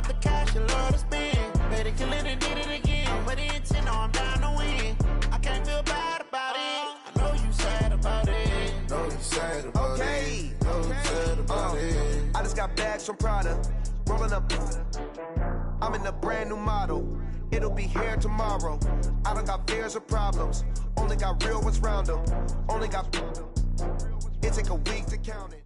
up the cash and love to spend. Better kill it and did it again. But the intent, no, I'm down to win. I can't feel bad about it. I know you sad about it. Know you sad about it. Know you sad about it. I just got bags from Prada. Rolling up. I'm in a brand new model. It'll be here tomorrow. I don't got fears or problems. Only got real ones round them. Only got. It take a week to count it.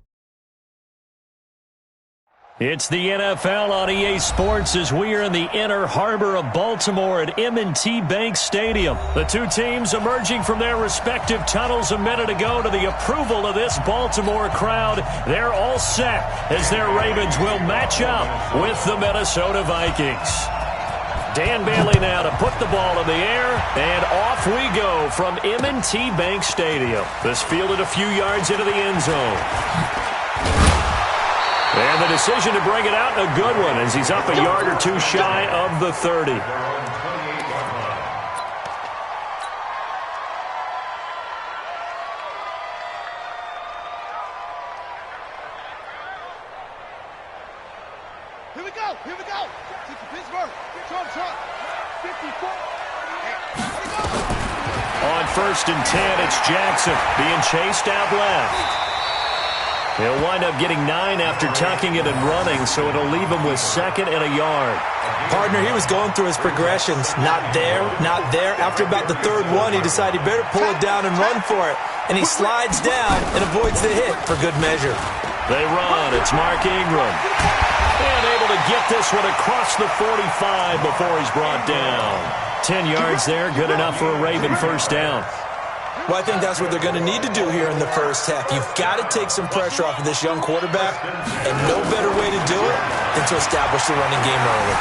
It's the NFL on EA Sports as we are in the inner harbor of Baltimore at M&T Bank Stadium. The two teams emerging from their respective tunnels a minute ago to the approval of this Baltimore crowd. They're all set as their Ravens will match up with the Minnesota Vikings. Dan Bailey now to put the ball in the air, and off we go from M&T Bank Stadium. This fielded a few yards into the end zone. And the decision to bring it out, a good one, as he's up a yard or two shy of the 30. Here we go. Take the Pittsburgh. Trump. 54. On 1st and 10, it's Jackson being chased out left. He'll wind up getting 9 after tucking it and running, so it'll leave him with 2nd and a yard. Partner, he was going through his progressions. Not there. After about the 3rd one, he decided he better pull it down and run for it. And he slides down and avoids the hit for good measure. They run. It's Mark Ingram. And able to get this one across the 45 before he's brought down. 10 yards there, good enough for a Raven first down. Well, I think that's what they're going to need to do here in the first half. You've got to take some pressure off of this young quarterback, and no better way to do it than to establish the running game early.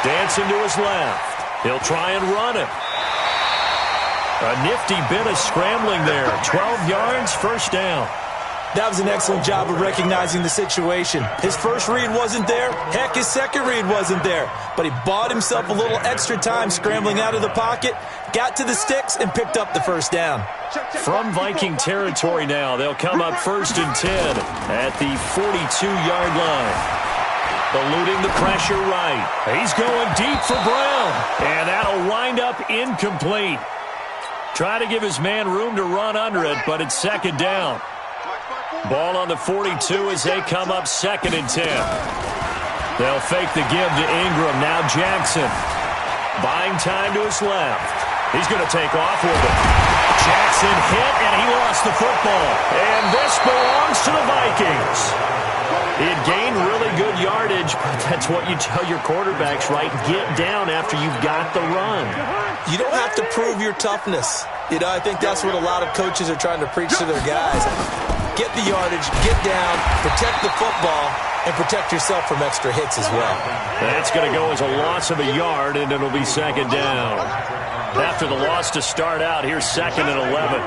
Dancing to his left. He'll try and run it. A nifty bit of scrambling there. 12 yards, first down. That was an excellent job of recognizing the situation. His first read wasn't there. Heck, his second read wasn't there. But he bought himself a little extra time scrambling out of the pocket, got to the sticks, and picked up the first down. From Viking territory now, they'll come up 1st and 10 at the 42-yard line. Eluding the pressure right. He's going deep for Brown. And that'll wind up incomplete. Try to give his man room to run under it, but it's 2nd down. Ball on the 42 as they come up 2nd and 10. They'll fake the give to Ingram. Now Jackson. Buying time to his left. He's going to take off with it. Jackson hit, and he lost the football. And this belongs to the Vikings. It gained really good yardage, but that's what you tell your quarterbacks, right? Get down after you've got the run. You don't have to prove your toughness. You know, I think that's what a lot of coaches are trying to preach to their guys. Get the yardage, get down, protect the football, and protect yourself from extra hits as well. That's going to go as a loss of a yard, and it'll be 2nd down. After the loss to start out, here's 2nd and 11.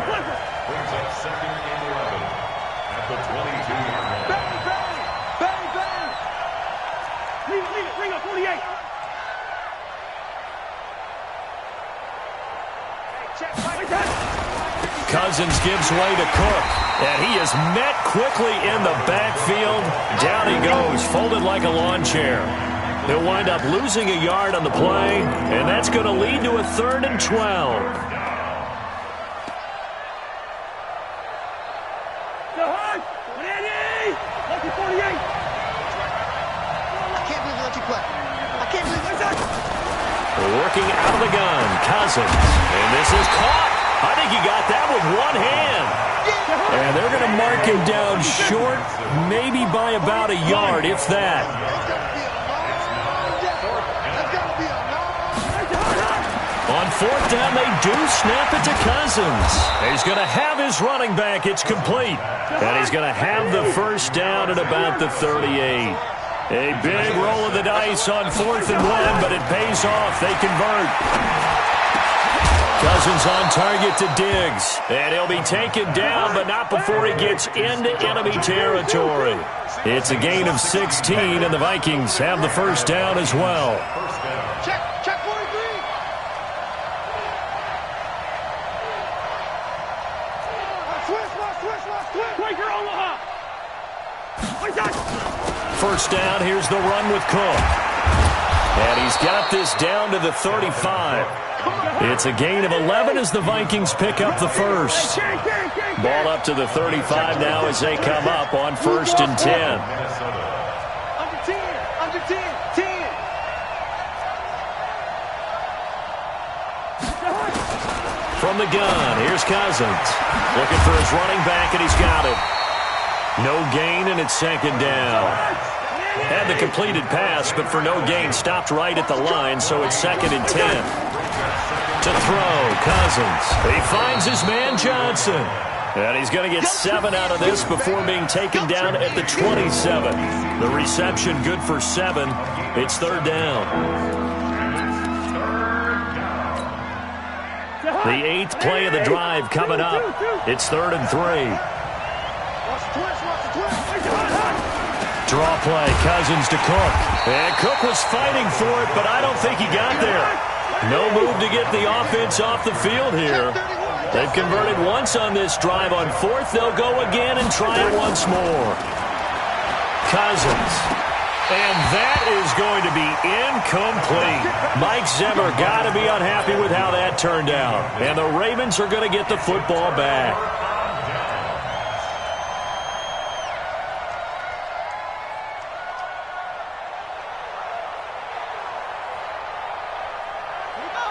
Bring up 48. Cousins gives way to Cook, and he is met quickly in the backfield. Down he goes, folded like a lawn chair. He'll wind up losing a yard on the play, and that's going to lead to a 3rd and 12. Working out of the gun, Cousins, and this is caught. I think he got that with one hand. And they're going to mark him down short, maybe by about a yard, if that. On 4th down, they do snap it to Cousins. He's going to have his running back. It's complete. And he's going to have the first down at about the 38. A big roll of the dice on 4th and 1, but it pays off. They convert. Cousins on target to Diggs. And he'll be taken down, but not before he gets into enemy territory. It's a gain of 16, and the Vikings have the first down as well. Check 43. Switch. Breaker Omaha. First down, here's the run with Cook. And he's got this down to the 35. It's a gain of 11 as the Vikings pick up the first. Ball up to the 35 now as they come up on 1st and 10. Under 10. From the gun, here's Cousins. Looking for his running back, and he's got it. No gain, and it's 2nd down. Had the completed pass, but for no gain, stopped right at the line, so it's 2nd and 10. To throw, Cousins. He finds his man, Johnson. And he's going to get 7 out of this before being taken down at the 27. The reception good for 7. It's 3rd down. The 8th play of the drive coming up. It's 3rd and 3. Draw play, Cousins to Cook. And Cook was fighting for it, but I don't think he got there. No move to get the offense off the field here. They've converted once on this drive. On 4th, they'll go again and try it once more. Cousins. And that is going to be incomplete. Mike Zimmer got to be unhappy with how that turned out. And the Ravens are going to get the football back.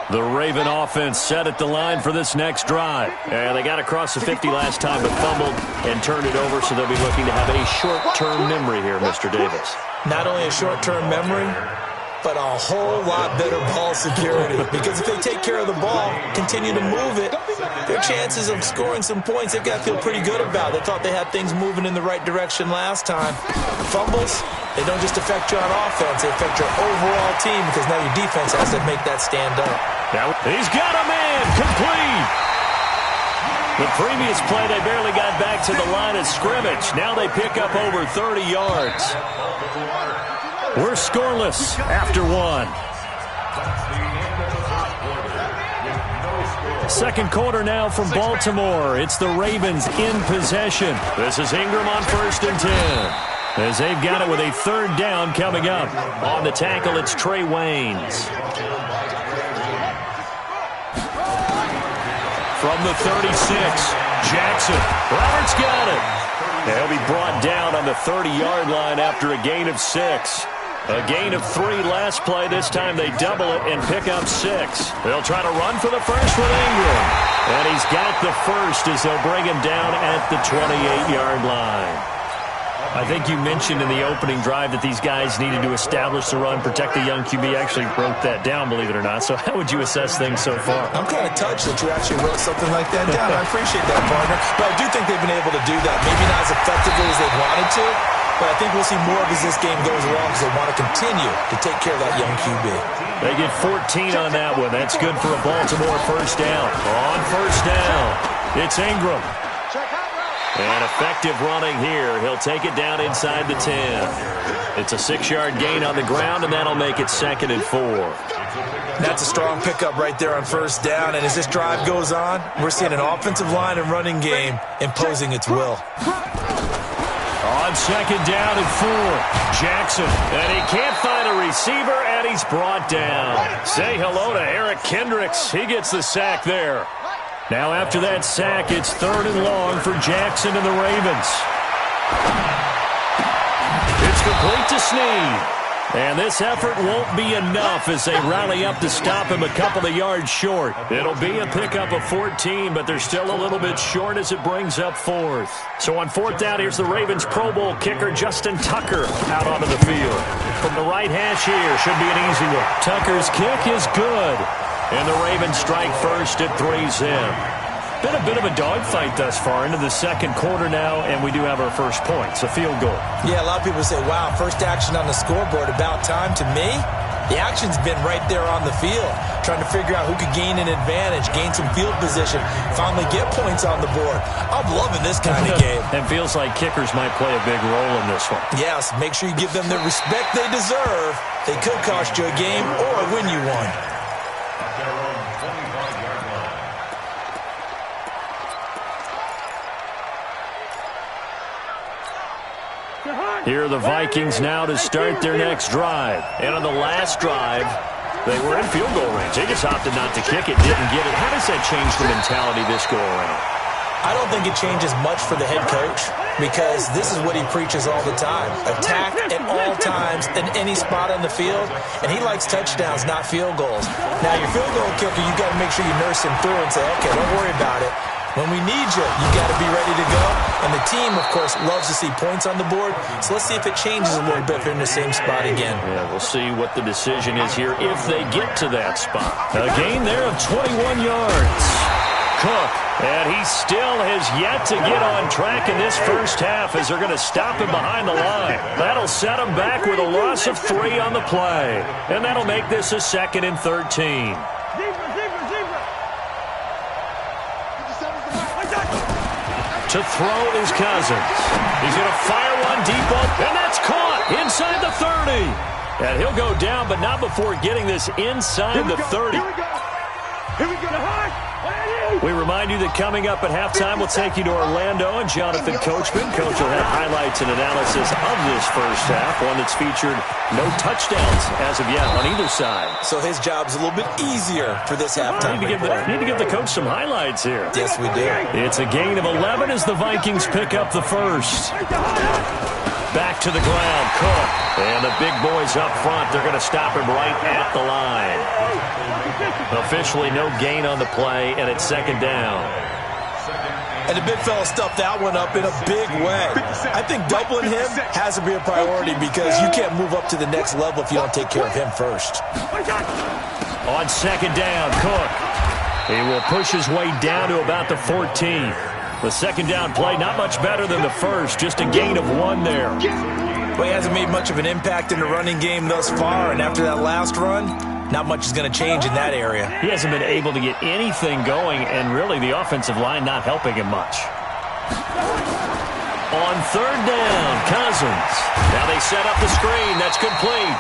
The Raven offense set at the line for this next drive. And they got across the 50 last time but fumbled and turned it over, so they'll be looking to have a short-term memory here, Mr. Davis. Not only a short-term memory, but a whole lot better ball security. Because if they take care of the ball, continue to move it, their chances of scoring some points, they've got to feel pretty good about. They thought they had things moving in the right direction last time. Fumbles, they don't just affect you on offense, they affect your overall team because now your defense has to make that stand up. Now he's got a man, complete. The previous play, they barely got back to the line of scrimmage. Now they pick up over 30 yards. We're scoreless after 1. Second quarter now from Baltimore. It's the Ravens in possession. This is Ingram on 1st and 10. As they've got it with a 3rd down coming up. On the tackle, it's Trey Waynes. From the 36, Jackson. Roberts got it. They'll be brought down on the 30-yard line after a gain of 6. A gain of 3 last play. This time they double it and pick up 6. They'll try to run for the first with Ingram. And he's got the first as they'll bring him down at the 28-yard line. I think you mentioned in the opening drive that these guys needed to establish the run, protect the young QB. I actually wrote that down, believe it or not. So how would you assess things so far? I'm kind of touched that you actually wrote something like that down. I appreciate that, partner. But I do think they've been able to do that. Maybe not as effectively as they wanted to, but I think we'll see more of as this game goes along because they want to continue to take care of that young QB. They get 14 on that one. That's good for a Baltimore first down. On first down, it's Ingram. And effective running here. He'll take it down inside the 10. It's a 6-yard gain on the ground, and that'll make it 2nd and 4. That's a strong pickup right there on first down. And as this drive goes on, we're seeing an offensive line and running game imposing its will. On 2nd down and 4, Jackson. And he can't find a receiver, and he's brought down. Say hello to Eric Kendricks. He gets the sack there. Now after that sack, it's 3rd and long for Jackson and the Ravens. It's complete to Snead. And this effort won't be enough as they rally up to stop him a couple of yards short. It'll be a pickup of 14, but they're still a little bit short as it brings up 4th. So on 4th down, here's the Ravens Pro Bowl kicker Justin Tucker out onto the field. From the right hash here, should be an easy one. Tucker's kick is good. And the Ravens strike first at 3-zip. Been a bit of a dogfight thus far into the second quarter now, and we do have our first point. It's a field goal. Yeah, a lot of people say, wow, first action on the scoreboard, about time. To me, the action's been right there on the field, trying to figure out who could gain an advantage, gain some field position, finally get points on the board. I'm loving this kind of game. And feels like kickers might play a big role in this one. Yes, make sure you give them the respect they deserve. They could cost you a game or win you one. Here are the Vikings now to start their next drive. And on the last drive, they were in field goal range. They just opted not to kick it, didn't get it. How does that change the mentality this go around? I don't think it changes much for the head coach because this is what he preaches all the time. Attack at all times in any spot on the field, and he likes touchdowns, not field goals. Now, your field goal kicker, you got to make sure you nurse him through and say, okay, don't worry about it. When we need you, you got to be ready to go. And the team, of course, loves to see points on the board. So let's see if it changes a little bit if they're in the same spot again. Yeah, we'll see what the decision is here if they get to that spot. A gain there of 21 yards. Cook, and he still has yet to get on track in this first half as they're going to stop him behind the line. That'll set him back with a loss of 3 on the play. And that'll make this a 2nd and 13. To throw is Cousins. He's going to fire one deep up, and that's caught inside the 30. And he'll go down, but not before getting this inside the 30. Here we go. We remind you that coming up at halftime, we'll take you to Orlando and Jonathan Coachman. Coach will have highlights and analysis of this first half, one that's featured no touchdowns as of yet on either side. So his job's a little bit easier for this halftime. Need to give the coach some highlights here. Yes, we do. It's a gain of 11 as the Vikings pick up the first. Back to the ground, Cook. And the big boys up front, they're going to stop him right at the line. Officially no gain on the play, and it's 2nd down. And the big fella stuffed that one up in a big way. I think doubling him has to be a priority because you can't move up to the next level if you don't take care of him first. On 2nd down, Cook. He will push his way down to about the 14. The 2nd down play, not much better than the first, just a gain of 1 there. Well, he hasn't made much of an impact in the running game thus far, and after that last run, not much is going to change in that area. He hasn't been able to get anything going, and really the offensive line not helping him much. On 3rd down, Cousins. Now they set up the screen. That's complete.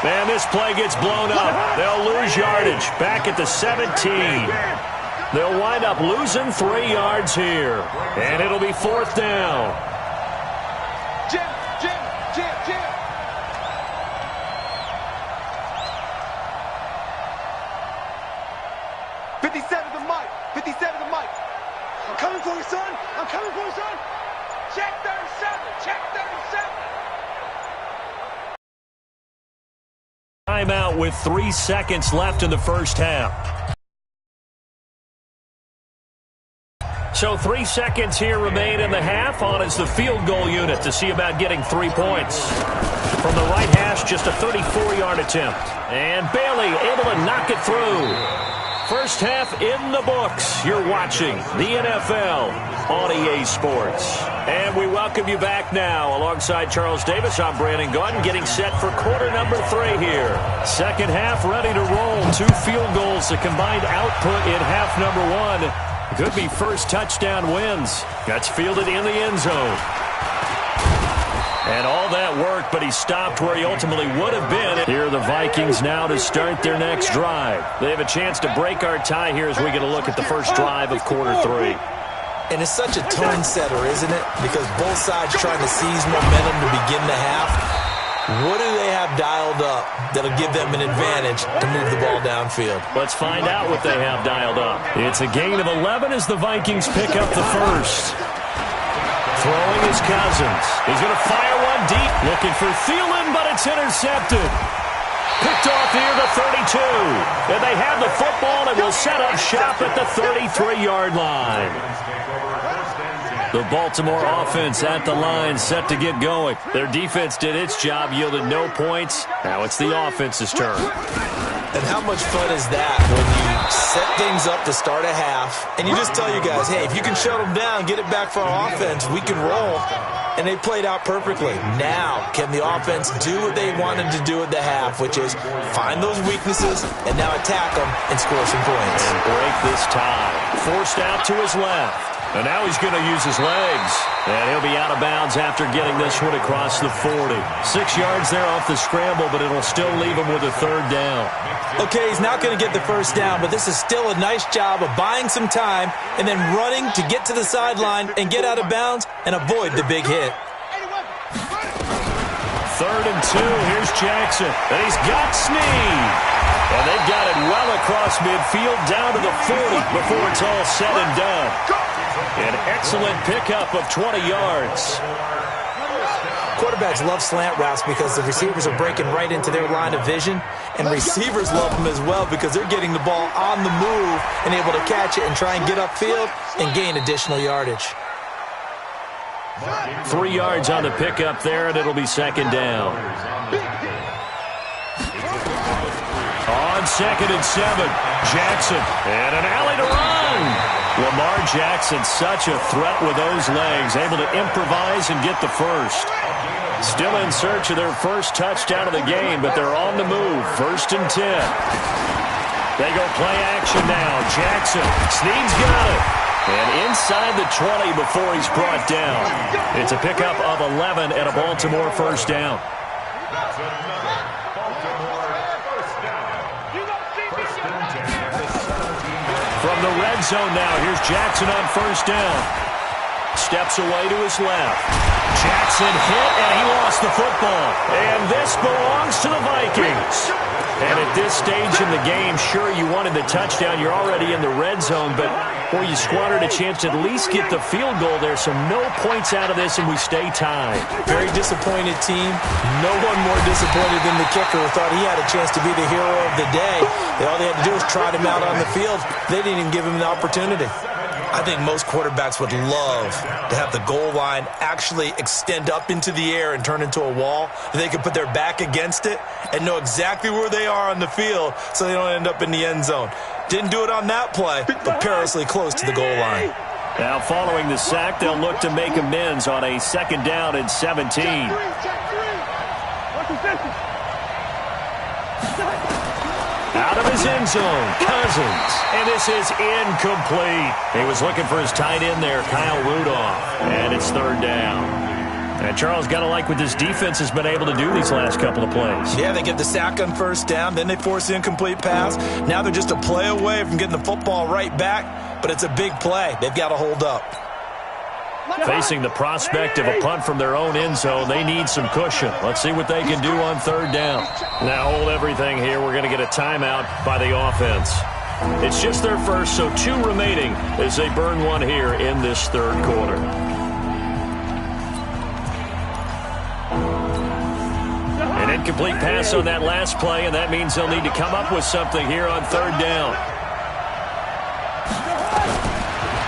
Man, this play gets blown up. They'll lose yardage back at the 17. They'll wind up losing 3 yards here. And it'll be 4th down. Jim. 57 to Mike. 57 to Mike. I'm coming for you, son. I'm coming for you, son. Check 37. Check 37. Timeout with 3 seconds left in the first half. So 3 seconds here remain in the half. On is the field goal unit to see about getting 3 points. From the right hash, just a 34-yard attempt. And Bailey able to knock it through. First half in the books. You're watching the NFL on EA Sports. And we welcome you back now. Alongside Charles Davis, I'm Brandon Gordon, getting set for quarter number 3 here. Second half ready to roll. 2 field goals, the combined output in half number 1. Could be first touchdown wins. That's fielded in the end zone. And all that work, but he stopped where he ultimately would have been. Here are the Vikings now to start their next drive. They have a chance to break our tie here as we get a look at the first drive of quarter 3. And it's such a tone setter, isn't it? Because both sides trying to seize momentum to begin the half. What do they have dialed up that'll give them an advantage to move the ball downfield? Let's find out what they have dialed up. It's a gain of 11 as the Vikings pick up the first. Throwing is Cousins. He's going to fire one deep. Looking for Thielen, but it's intercepted. Picked off near the 32. And they have the football and will set up shop at the 33-yard line. The Baltimore offense at the line, set to get going. Their defense did its job, yielded no points. Now it's the offense's turn. And how much fun is that when you set things up to start a half, and you just tell you guys, hey, if you can shut them down, get it back for our offense, we can roll. And they played out perfectly. Now, can the offense do what they wanted to do at the half, which is find those weaknesses and now attack them and score some points. And break this tie. Forced out to his left. And now he's going to use his legs. And he'll be out of bounds after getting this one across the 40. 6 yards there off the scramble, but it'll still leave him with a 3rd down. Okay, he's not going to get the first down, but this is still a nice job of buying some time and then running to get to the sideline and get out of bounds and avoid the big hit. 3rd and 2. Here's Jackson. And he's got Snead. And they've got it well across midfield down to the 40 before it's all said and done. An excellent pickup of 20 yards. Quarterbacks love slant routes because the receivers are breaking right into their line of vision, and receivers love them as well because they're getting the ball on the move and able to catch it and try and get upfield and gain additional yardage. 3 yards on the pickup there, and it'll be 2nd down. On 2nd and 7, Jackson, and an alley to run. Lamar Jackson, such a threat with those legs, able to improvise and get the first. Still in search of their first touchdown of the game, but they're on the move. 1st and 10. They go play action now. Jackson, Snead's got it. And inside the 20 before he's brought down. It's a pickup of 11 and a Baltimore 1st down. From the red zone now, here's Jackson on 1st down. Steps away to his left. Jackson hit, and he lost the football. And this belongs to the Vikings. And at this stage in the game, sure, you wanted the touchdown. You're already in the red zone, but, boy, you squandered a chance to at least get the field goal there. So no points out of this, and we stay tied. Very disappointed team. No one more disappointed than the kicker who thought he had a chance to be the hero of the day. All they had to do was trot him out on the field. They didn't even give him the opportunity. I think most quarterbacks would love to have the goal line actually extend up into the air and turn into a wall. They could put their back against it and know exactly where they are on the field so they don't end up in the end zone. Didn't do it on that play, but perilously close to the goal line. Now following the sack, they'll look to make amends on a 2nd down and 17. Out of his end zone, Cousins. And this is incomplete. He was looking for his tight end there, Kyle Rudolph. And it's 3rd down. And Charles, got to like what this defense has been able to do these last couple of plays. Yeah, they get the sack on 1st down, then they force the incomplete pass. Now they're just a play away from getting the football right back, but it's a big play. They've got to hold up. Facing the prospect of a punt from their own end zone, they need some cushion. Let's see what they can do on 3rd down. Now hold everything here. We're going to get a timeout by the offense. It's just their first, so 2 remaining as they burn one here in this 3rd quarter. An incomplete pass on that last play, and that means they'll need to come up with something here on 3rd down.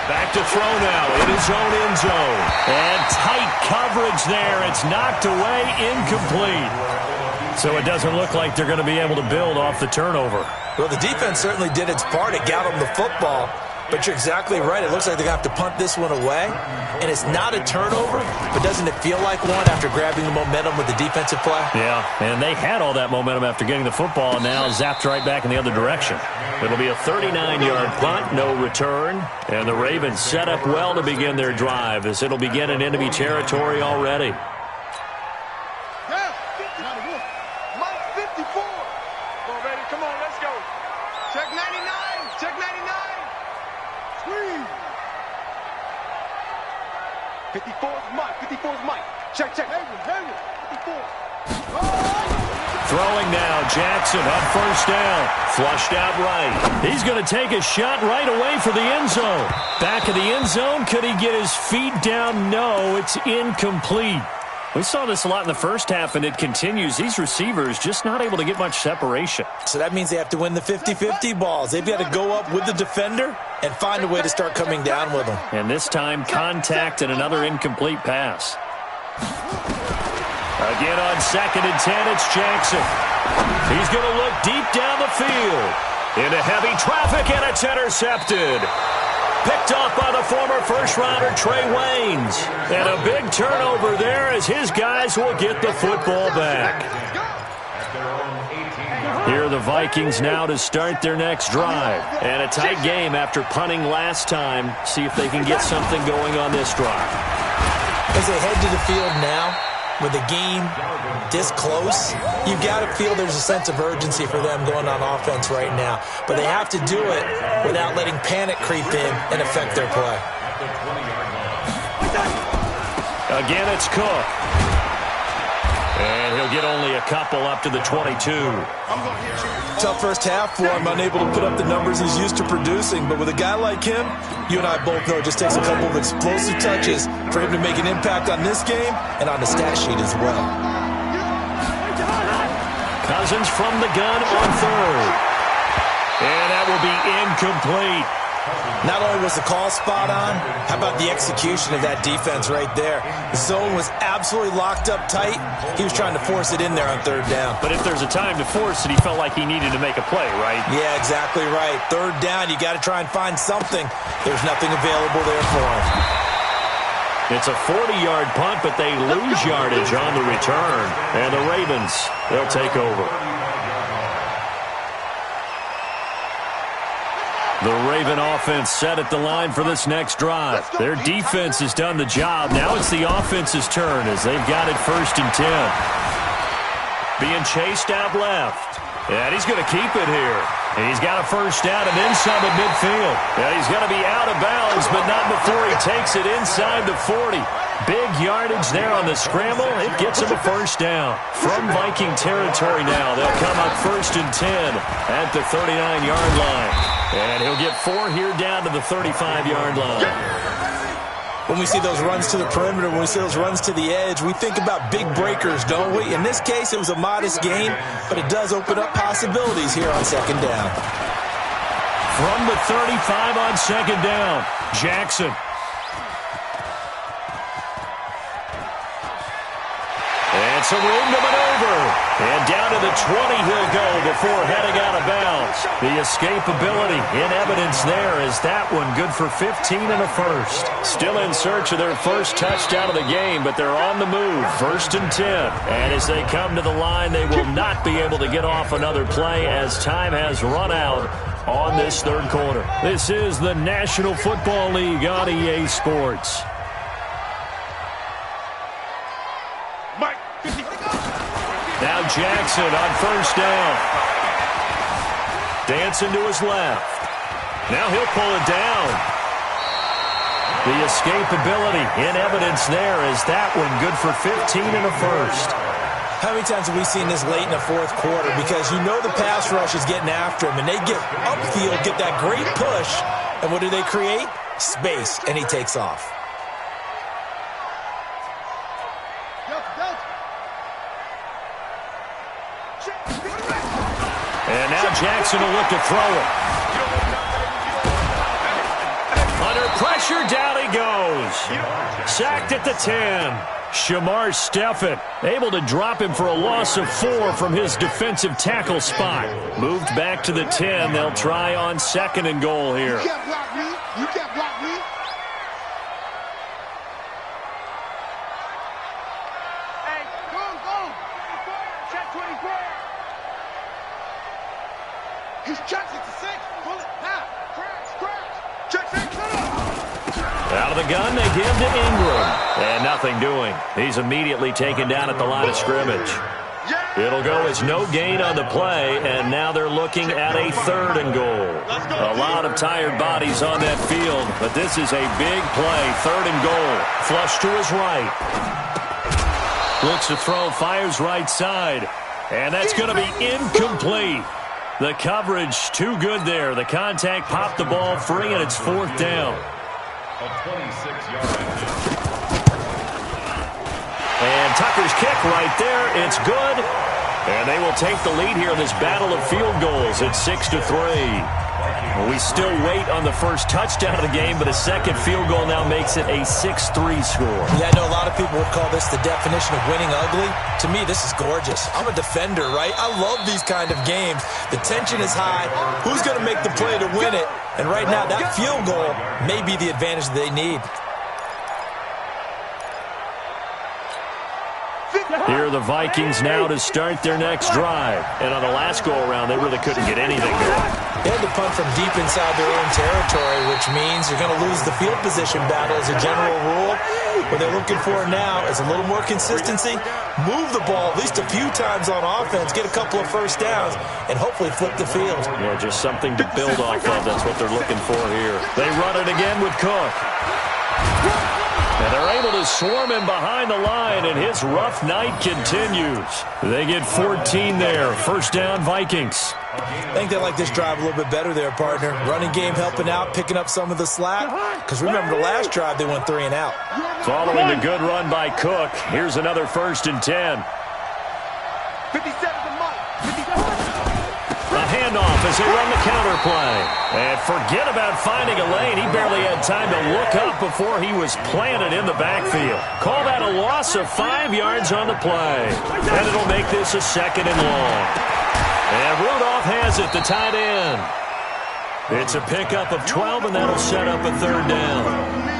Back to throw now in his own end zone. And tight coverage there. It's knocked away, incomplete. So it doesn't look like they're going to be able to build off the turnover. Well, the defense certainly did its part. It got them the football. But you're exactly right. It looks like they're going to have to punt this one away. And it's not a turnover, but doesn't it feel like one after grabbing the momentum with the defensive play? Yeah, and they had all that momentum after getting the football and now zapped right back in the other direction. It'll be a 39-yard punt, no return. And the Ravens set up well to begin their drive as it'll begin in enemy territory already. Mike 54. Come on, baby. Come on, let's go. Check 99. Check 99. Squeeze. 54's Mike. 54's Mike. Check, check. 54. Throwing now, Jackson on 1st down. Flushed out right. He's going to take a shot right away for the end zone. Back of the end zone. Could he get his feet down? No, it's incomplete. We saw this a lot in the first half, and it continues. These receivers just not able to get much separation. So that means they have to win the 50-50 balls. They've got to go up with the defender and find a way to start coming down with them. And this time, contact and another incomplete pass. Again on 2nd and 10, it's Jackson. He's going to look deep down the field. Into heavy traffic, and it's intercepted. Picked off by the former first-rounder Trey Waynes. And a big turnover there as his guys will get the football back. Here are the Vikings now to start their next drive. And a tight game after punting last time. See if they can get something going on this drive. As they head to the field now, with the game this close, you've got to feel there's a sense of urgency for them going on offense right now. But they have to do it without letting panic creep in and affect their play. Again, it's Cook. And he'll get only a couple up to the 22. Tough first half for him, unable to put up the numbers he's used to producing. But with a guy like him, you and I both know it just takes a couple of explosive touches for him to make an impact on this game and on the stat sheet as well. Cousins from the gun on third. And that will be incomplete. Not only was the call spot on, how about the execution of that defense right there? The zone was absolutely locked up tight. He was trying to force it in there on third down. But if there's a time to force it, he felt like he needed to make a play, right? Yeah, exactly right. Third down, you got to try and find something. There's nothing available there for him. It's a 40-yard punt, but they lose yardage on the return. And the Ravens, they'll take over. The Raven offense set at the line for this next drive. Their defense has done the job. Now it's the offense's turn as they've got it 1st and 10. Being chased out left. And he's going to keep it here. And he's got a first down and then some at midfield. And he's going to be out of bounds, but not before he takes it inside the 40. Big yardage there on the scramble. It gets him a first down. From Viking territory now, they'll come up 1st and 10 at the 39-yard line. And he'll get 4 here down to the 35-yard line. When we see those runs to the perimeter, when we see those runs to the edge, we think about big breakers, don't we? In this case, it was a modest gain, but it does open up possibilities here on 2nd down. From the 35 on 2nd down, Jackson. And some room to maneuver. And down to the 20 he'll go before heading out of bounds. The escapability in evidence there is that one good for 15 and a first. Still in search of their first touchdown of the game, but they're on the move. 1st and 10. And as they come to the line, they will not be able to get off another play as time has run out on this 3rd quarter. This is the National Football League on EA Sports. Now Jackson on 1st down. Dancing to his left. Now he'll pull it down. The escapability in evidence there is that one good for 15 and a first. How many times have we seen this late in the 4th quarter? Because you know the pass rush is getting after him, and they get upfield, get that great push, and what do they create? Space, and he takes off. And now Jackson will look to throw it. Under pressure, down he goes. Sacked at the 10. Shamar Stephen able to drop him for a loss of 4 from his defensive tackle spot. Moved back to the 10. They'll try on 2nd and goal here. You can't block me. You can't block me. Hey, go. Check 24. He's checked it to 6. Pull it now. Scratch. Check 6. Out of the gun, they give to Ingram. And nothing doing. He's immediately taken down at the line of scrimmage. It'll go as no gain on the play, and now they're looking at a 3rd and goal. A lot of tired bodies on that field, but this is a big play. 3rd and goal. Flush to his right. Looks to throw, fires right side. And that's going to be incomplete. The coverage too good there. The contact popped the ball free, and it's 4th down. And Tucker's kick right there. It's good. And they will take the lead here in this battle of field goals at 6-3. We still wait on the first touchdown of the game, but a second field goal now makes it a 6-3 score. Yeah, I know a lot of people would call this the definition of winning ugly. To me, this is gorgeous. I'm a defender, right? I love these kind of games. The tension is high. Who's going to make the play to win it? And right now, that field goal may be the advantage they need. Here are the Vikings now to start their next drive. And on the last go-around, they really couldn't get anything going. They had to punt from deep inside their own territory, which means you're going to lose the field position battle as a general rule. What they're looking for now is a little more consistency, move the ball at least a few times on offense, get a couple of first downs, and hopefully flip the field. Yeah, just something to build off of. That's what they're looking for here. They run it again with Cook. And they're able to swarm him behind the line, and his rough night continues. They get 14 there. First down, Vikings. I think they like this drive a little bit better there, partner. Running game helping out, picking up some of the slack. Because remember, the last drive, they went 3 and out. Following the good run by Cook, here's another 1st and 10. 57 to Mike. A handoff as they run the counter play. And forget about finding a lane. He barely had time to look up before he was planted in the backfield. Call that a loss of 5 yards on the play. And it'll make this a 2nd and long. And Rudolph has it, the tight end. It's a pickup of 12, and that'll set up a 3rd down.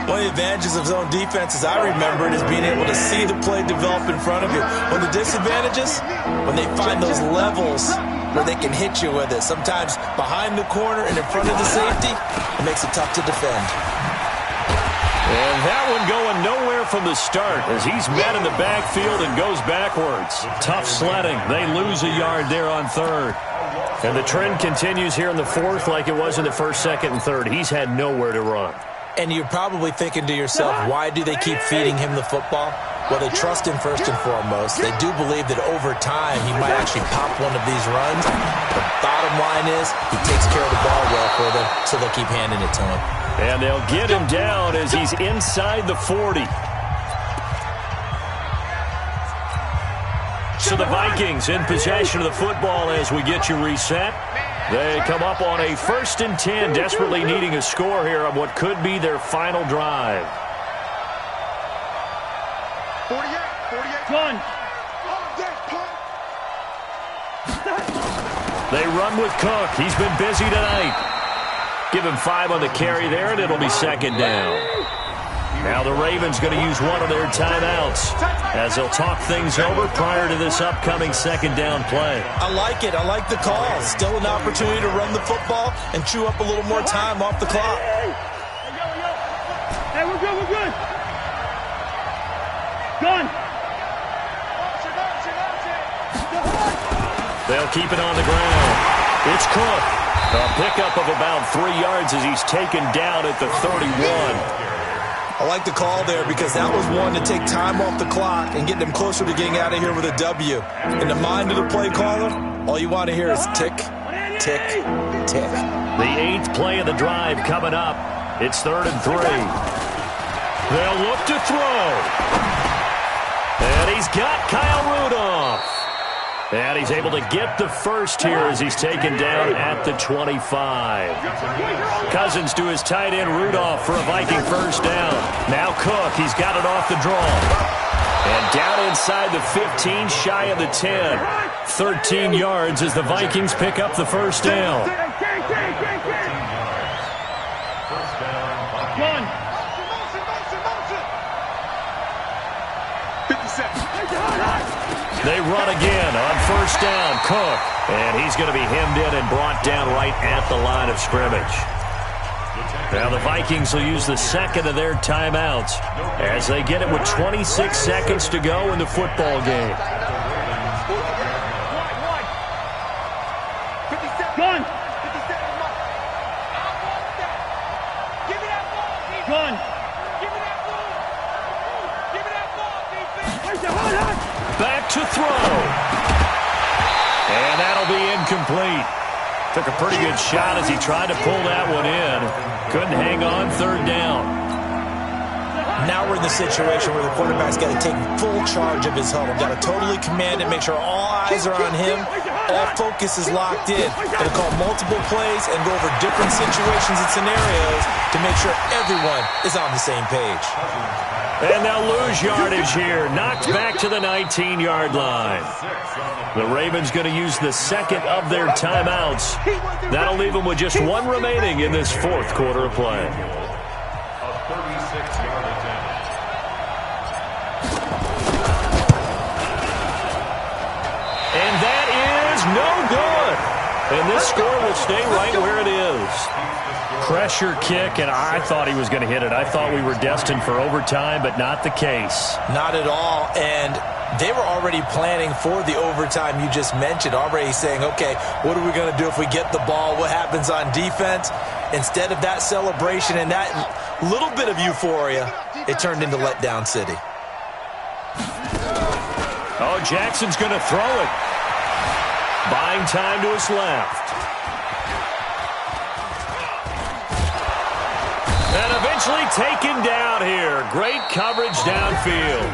One of the advantages of zone defense, as I remember it, is being able to see the play develop in front of you. One of the disadvantages, when they find those levels where they can hit you with it, sometimes behind the corner and in front of the safety, it makes it tough to defend. And that one going nowhere from the start as he's met in the backfield and goes backwards. Tough sledding. They lose a yard there on 3rd. And the trend continues here in the 4th like it was in the 1st, 2nd, and 3rd. He's had nowhere to run. And you're probably thinking to yourself, why do they keep feeding him the football? Well, they trust him first and foremost. They do believe that over time he might actually pop one of these runs. The bottom line is he takes care of the ball well for them, so they'll keep handing it to him. And they'll get him down as he's inside the 40. So the Vikings in possession of the football as we get you reset. They come up on a 1st and 10, desperately needing a score here on what could be their final drive. 48. One. They run with Cook. He's been busy tonight. Give him 5 on the carry there, and it'll be 2nd down. Now the Ravens going to use one of their timeouts as they'll talk things over prior to this upcoming 2nd down play. I like it. I like the call. Still an opportunity to run the football and chew up a little more time off the clock. Hey, we're good, we're good. Gun. They'll keep it on the ground. It's Cook. A pickup of about 3 yards as he's taken down at the 31. I like the call there because that was one to take time off the clock and get them closer to getting out of here with a W. In the mind of the play caller, all you want to hear is tick, tick, tick. The 8th play of the drive coming up. It's 3rd and 3. They'll look to throw. And he's got Kyle Rudolph. And he's able to get the first here as he's taken down at the 25. Cousins to his tight end Rudolph for a Viking 1st down. Now Cook, he's got it off the draw. And down inside the 15, shy of the 10. 13 yards as the Vikings pick up the 1st down. One. 57. They run again on 1st down. Cook. And he's going to be hemmed in and brought down right at the line of scrimmage. Now the Vikings will use the 2nd of their timeouts as they get it with 26 seconds to go in the football game. Gun. Gun. Back to throw. And that'll be incomplete. Took a pretty good shot as he tried to pull that one in. Couldn't hang on 3rd down. Now we're in the situation where the quarterback's got to take full charge of his huddle. Got to totally command it, make sure all eyes are on him. All focus is locked in. Got to call multiple plays and go over different situations and scenarios to make sure everyone is on the same page. And they'll lose yardage here. Knocked back to the 19-yard line. The Ravens going to use the 2nd of their timeouts. That'll leave them with just 1 remaining in this 4th quarter of play. And that is no good. And this score will stay right where it is. Pressure kick, and I thought he was going to hit it. I thought we were destined for overtime, but not the case. Not at all, and they were already planning for the overtime you just mentioned, already saying, okay, what are we going to do if we get the ball? What happens on defense? Instead of that celebration and that Little bit of euphoria. It turned into letdown city. Oh, Jackson's going to throw it. Buying time to his left. And eventually taken down here. Great coverage downfield.